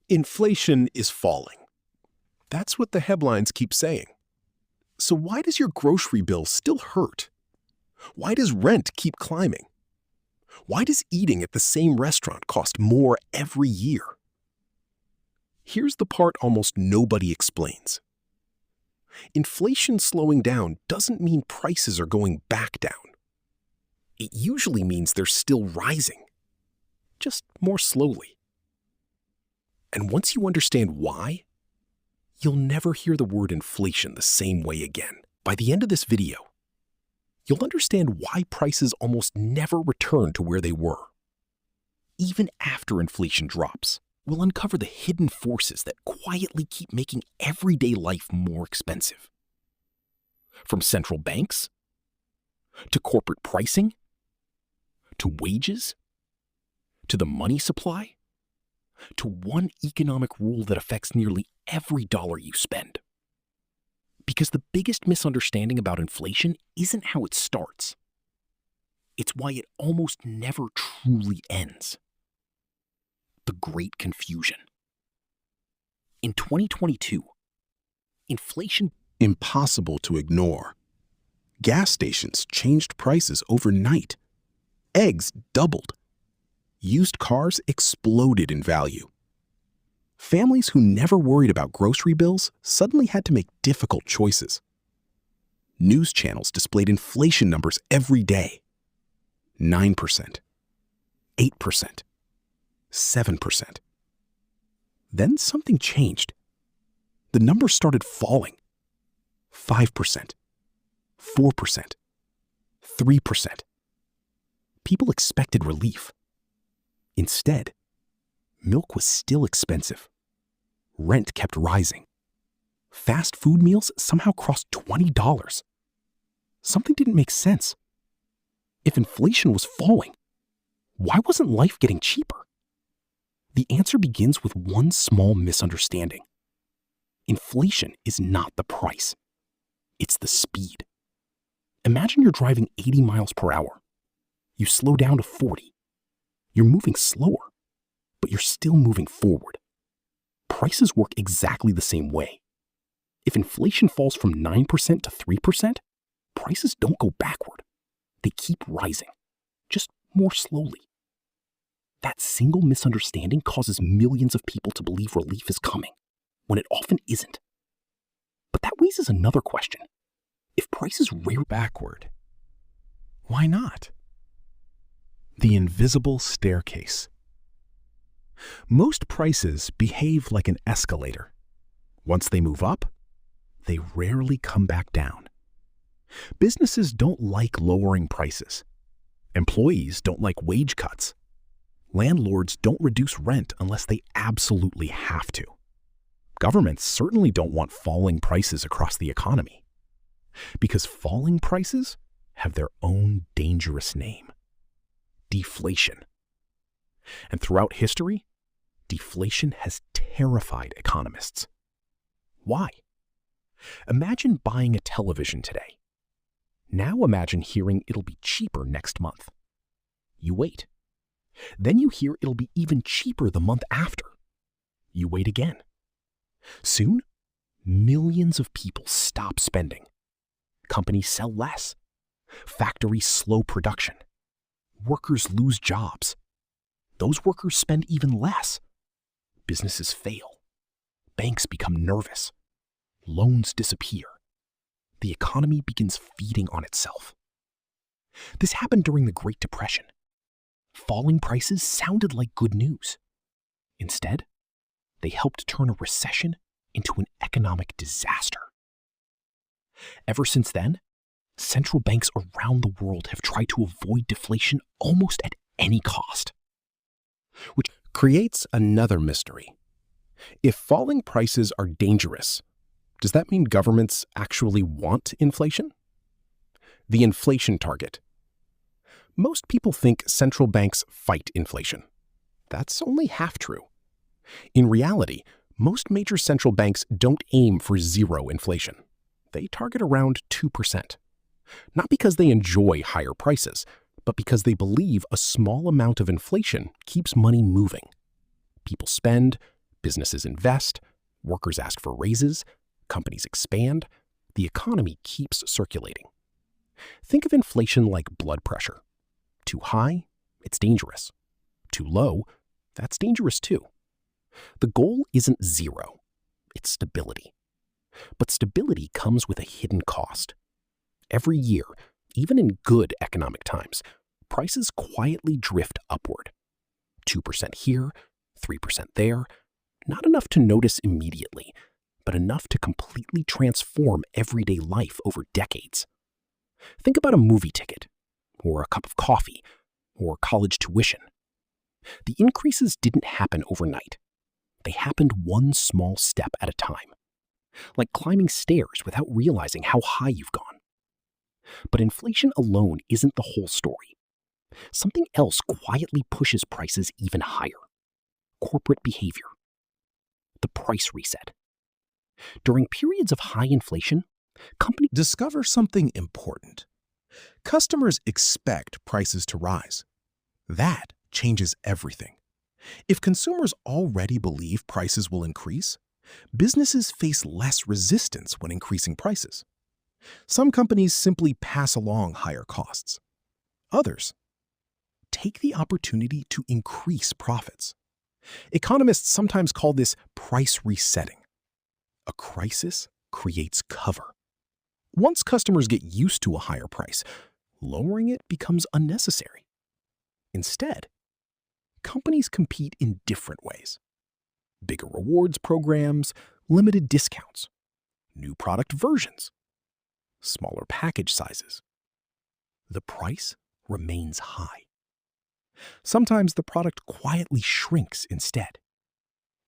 Inflation is falling. That's what the headlines keep saying. So why does your grocery bill still hurt? Why does rent keep climbing? Why does eating at the same restaurant cost more every year? Here's the part almost nobody explains. Inflation slowing down doesn't mean prices are going back down. It usually means they're still rising, just more slowly. And once you understand why, you'll never hear the word inflation the same way again. By the end of this video, you'll understand why prices almost never return to where they were. Even after inflation drops, we'll uncover the hidden forces that quietly keep making everyday life more expensive. From central banks, to corporate pricing, to wages, to the money supply, to one economic rule that affects nearly every dollar you spend. Because the biggest misunderstanding about inflation isn't how it starts. It's why it almost never truly ends. The Great Confusion. In 2022, inflation impossible to ignore. Gas stations changed prices overnight. Eggs doubled. Used cars exploded in value. Families who never worried about grocery bills suddenly had to make difficult choices. News channels displayed inflation numbers every day. 9%, 8%, 7%. Then something changed. The numbers started falling. 5%, 4%, 3%. People expected relief. Instead, milk was still expensive. Rent kept rising. Fast food meals somehow crossed $20. Something didn't make sense. If inflation was falling, why wasn't life getting cheaper? The answer begins with one small misunderstanding. Inflation is not the price. It's the speed. Imagine you're driving 80 miles per hour. You slow down to 40. You're moving slower, but you're still moving forward. Prices work exactly the same way. If inflation falls from 9% to 3%, prices don't go backward. They keep rising, just more slowly. That single misunderstanding causes millions of people to believe relief is coming, when it often isn't. But that raises another question. If prices rear backward, why not? The invisible staircase. Most prices behave like an escalator. Once they move up, they rarely come back down. Businesses don't like lowering prices. Employees don't like wage cuts. Landlords don't reduce rent unless they absolutely have to. Governments certainly don't want falling prices across the economy. Because falling prices have their own dangerous name: deflation. And throughout history, deflation has terrified economists. Why? Imagine buying a television today. Now imagine hearing it'll be cheaper next month. You wait. Then you hear it'll be even cheaper the month after. You wait again. Soon, millions of people stop spending. Companies sell less. Factories slow production. Workers lose jobs. Those workers spend even less. Businesses fail. Banks become nervous. Loans disappear. The economy begins feeding on itself. This happened during the Great Depression. Falling prices sounded like good news. Instead, they helped turn a recession into an economic disaster. Ever since then, central banks around the world have tried to avoid deflation almost at any cost. Which creates another mystery. If falling prices are dangerous, does that mean governments actually want inflation? The inflation target. Most people think central banks fight inflation. That's only half true. In reality, most major central banks don't aim for zero inflation. They target around 2%. Not because they enjoy higher prices, but because they believe a small amount of inflation keeps money moving. People spend, Businesses invest, workers ask for raises, companies expand, the economy keeps circulating. Think of inflation like blood pressure. Too high, it's dangerous. Too low, that's dangerous too. The goal isn't zero, it's stability. But stability comes with a hidden cost. Every year, even in good economic times, prices quietly drift upward. 2% here, 3% there, not enough to notice immediately, but enough to completely transform everyday life over decades. Think about a movie ticket, or a cup of coffee, or college tuition. The increases didn't happen overnight. They happened one small step at a time, like climbing stairs without realizing how high you've gone. But inflation alone isn't the whole story. Something else quietly pushes prices even higher: corporate behavior. The price reset. During periods of high inflation, companies Discover something important. Customers expect prices to rise. That changes everything. If consumers already believe prices will increase, businesses face less resistance when increasing prices. Some companies simply pass along higher costs. Others take the opportunity to increase profits. Economists sometimes call this price resetting. A crisis creates cover. Once customers get used to a higher price, lowering it becomes unnecessary. Instead, companies compete in different ways: bigger rewards programs, limited discounts, new product versions, smaller package sizes. The price remains high. Sometimes the product quietly shrinks instead.